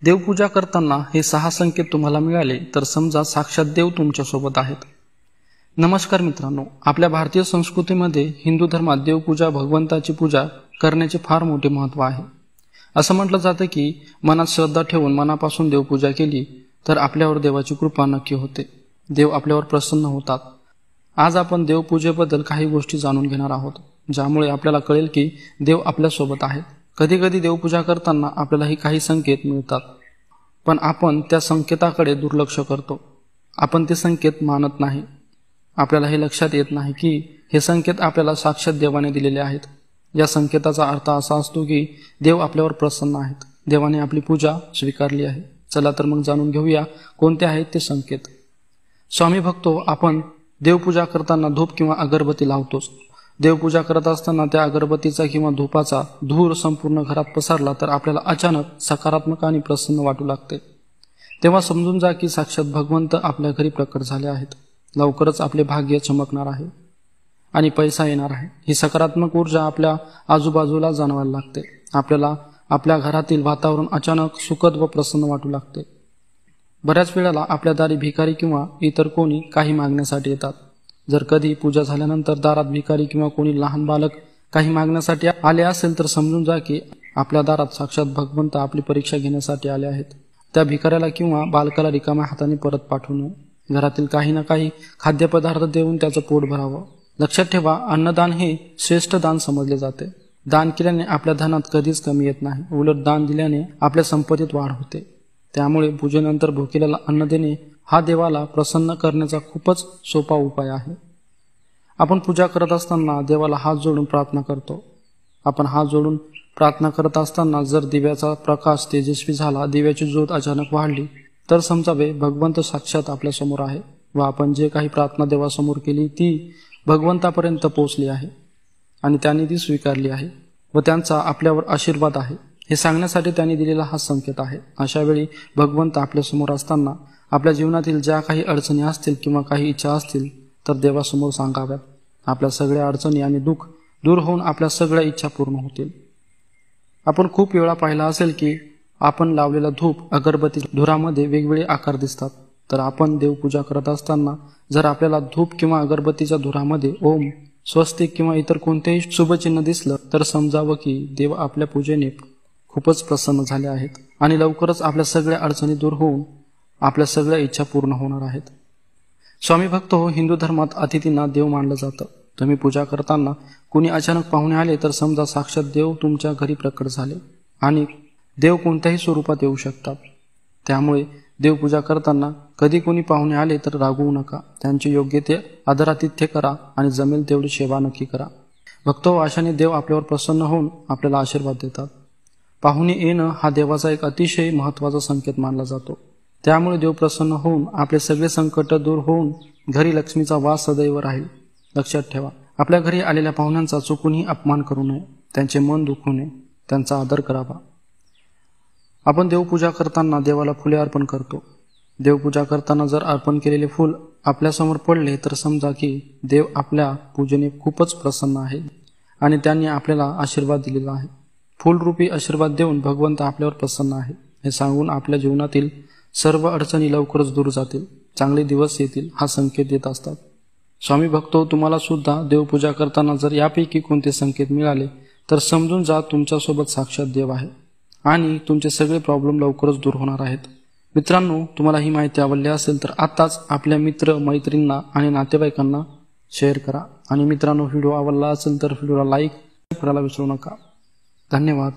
देवपूजा करताना हे 6 संकेत तुम्हाला मिळाले तर समजा साक्षात देव तुमच्या सोबत आहेत। नमस्कार मित्रांनो, आपल्या भारतीय संस्कृतीमध्ये हिंदू धर्मात देवपूजा, भगवंताची पूजा करण्याचे फार मोठे महत्त्व आहे। असं म्हटलं जातं की मनात श्रद्धा ठेवून मनापासून देवपूजा केली तर आपल्यावर देवाची कृपा नक्की होते, देव आपल्यावर प्रसन्न होतात। आज आपण देवपूजेबद्दल काही गोष्टी जाणून घेणार आहोत, ज्यामुळे आपल्याला कळेल की देव आपल्या सोबत आहेत। कधी कधी देवपूजा करताना आपल्यालाही काही संकेत मिळतात, पण आपण त्या संकेताकडे दुर्लक्ष करतो। आपण ते संकेत मानत नाही। आपल्याला हे लक्षात येत नाही की हे संकेत आपल्याला साक्षात देवाने दिलेले आहेत। या संकेताचा अर्थ असा असतो की देव आपल्यावर प्रसन्न आहेत, देवाने आपली पूजा स्वीकारली आहे। चला तर मग जाणून घेऊया कोणते आहेत ते संकेत। स्वामी भक्तो, आपण देवपूजा करताना धूप किंवा अगरबत्ती लावतोच। देवपूजा करत असताना त्या अगरबत्तीचा किंवा धूपाचा धूर संपूर्ण घरात पसरला तर आपल्याला अचानक सकारात्मक आणि प्रसन्न वाटू लागते। तेव्हा समजून जा की साक्षात भगवंत आपल्या घरी प्रकट झाले आहेत। लवकरच आपले भाग्य चमकणार आहे आणि पैसा येणार आहे। ही सकारात्मक ऊर्जा आपल्या आजूबाजूला जाणवायला लागते। आपल्याला आपल्या घरातील वातावरण अचानक सुखद व प्रसन्न वाटू लागते। बऱ्याच वेळेला आपल्या दारी भिकारी किंवा इतर कोणी काही मागण्यासाठी येतात। जर कधी पूजा झाल्यानंतर दारात भिकारी किंवा कोणी लहान बालक काही मागण्यासाठी आले असेल तर समजून जा की आपल्या दारात साक्षात भगवंत आपली परीक्षा घेण्यासाठी आले आहेत। त्या भिकाऱ्याला किंवा बालकाला रिकाम्या हाताने परत पाठवू नये। घरातील काही ना काही खाद्यपदार्थ देऊन त्याचं पोट भरावं। लक्षात ठेवा, अन्नदान हे श्रेष्ठ दान समजले जाते। दान केल्याने आपल्या धनात कधीच कमी येत नाही, उलट दान दिल्याने आपल्या संपत्तीत वाढ होते। त्यामुळे पूजेनंतर भुकेल्याला अन्न देणे हा देवाला प्रसन्न करण्याचा खूपच सोपा उपाय आहे। आपण पूजा करत असताना देवाला हात जोडून प्रार्थना करतो। आपण हात जोडून प्रार्थना करत असताना जर दिव्याचा प्रकाश तेजस्वी झाला, दिव्याची ज्योत अचानक वाढली, तर समजावे भगवंत साक्षात आपल्या समोर आहे व आपण जे काही प्रार्थना देवासमोर केली ती भगवंतापर्यंत पोहोचली आहे आणि त्यांनी ती स्वीकारली आहे व त्यांचा आपल्यावर आशीर्वाद आहे हे सांगण्यासाठी त्यांनी दिलेला हा संकेत आहे। अशा वेळी भगवंत आपल्या समोर असताना आपल्या जीवनातील ज्या काही अडचणी असतील किंवा काही इच्छा असतील तर देवासमोर सांगाव्यात। आपल्या सगळ्या अडचणी आणि दुःख दूर होऊन आपल्या सगळ्या इच्छा पूर्ण होतील। आपण खूप वेळा पाहिला असेल की आपण लावलेला धूप, अगरबत्ती धुरामध्ये वेगवेगळे आकार दिसतात। तर आपण देवपूजा करत असताना जर आपल्याला धूप किंवा अगरबत्तीच्या धुरामध्ये ओम, स्वस्तिक किंवा इतर कोणतेही शुभचिन्ह दिसलं तर समजावं की देव आपल्या पूजेने खूपच प्रसन्न झाले आहेत आणि लवकरच आपल्या सगळ्या अडचणी दूर होऊन आपल्या सगळ्या इच्छा पूर्ण होणार आहेत। स्वामी भक्त हो, हिंदू धर्मात अतिथींना देव मानलं जातं। तुम्ही पूजा करताना कुणी अचानक पाहुणे आले तर समजा साक्षात देव तुमच्या घरी प्रकट झाले आणि देव कोणत्याही स्वरूपात येऊ शकतात। त्यामुळे देवपूजा करताना कधी कोणी पाहुणे आले तर रागवू नका। त्यांचे योग्य ते आदरातिथ्य करा आणि जमेल तेवढी सेवा नक्की करा। भक्तो, अशाने देव आपल्यावर प्रसन्न होऊन आपल्याला आशीर्वाद देतात। पाहुणे येणं हा देवाचा एक अतिशय महत्त्वाचा संकेत मानला जातो। त्यामुळे देव प्रसन्न होऊन आपले सगळे संकट दूर होऊन घरी लक्ष्मीचा वास सदैव राहील। लक्षात ठेवा, आपल्या घरी आलेल्या पाहुण्यांचा चुकूनही अपमान करू नये, त्यांचे मन दुखवू नये, त्यांचा आदर करावा। आपण देवपूजा करताना देवाला फुले अर्पण करतो। देवपूजा करताना जर अर्पण केलेले फूल आपल्यासमोर पडले तर समजा की देव आपल्या पूजेने खूपच प्रसन्न आहे आणि त्यांनी आपल्याला आशीर्वाद दिलेला आहे। फूलरूपी आशीर्वाद देऊन भगवंत आपल्यावर प्रसन्न आहे हे सांगून आपल्या जीवनातील सर्व अडचणी लवकरच दूर जातील, चांगले दिवस येतील हा संकेत देत असतात। स्वामी भक्तो, तुम्हाला सुद्धा देवपूजा करताना जर यापैकी कोणते संकेत मिळाले तर समजून जा तुमच्यासोबत साक्षात देव आहे आणि तुमचे सगळे प्रॉब्लेम लवकरच दूर होणार आहेत। मित्रांनो, तुम्हाला ही माहिती आवडली असेल तर आताच आपल्या मित्र, मैत्रिणींना आणि नातेवाईकांना शेअर करा आणि मित्रांनो, व्हिडिओ आवडला असेल तर व्हिडिओला लाईक करायला विसरू नका। धन्यवाद।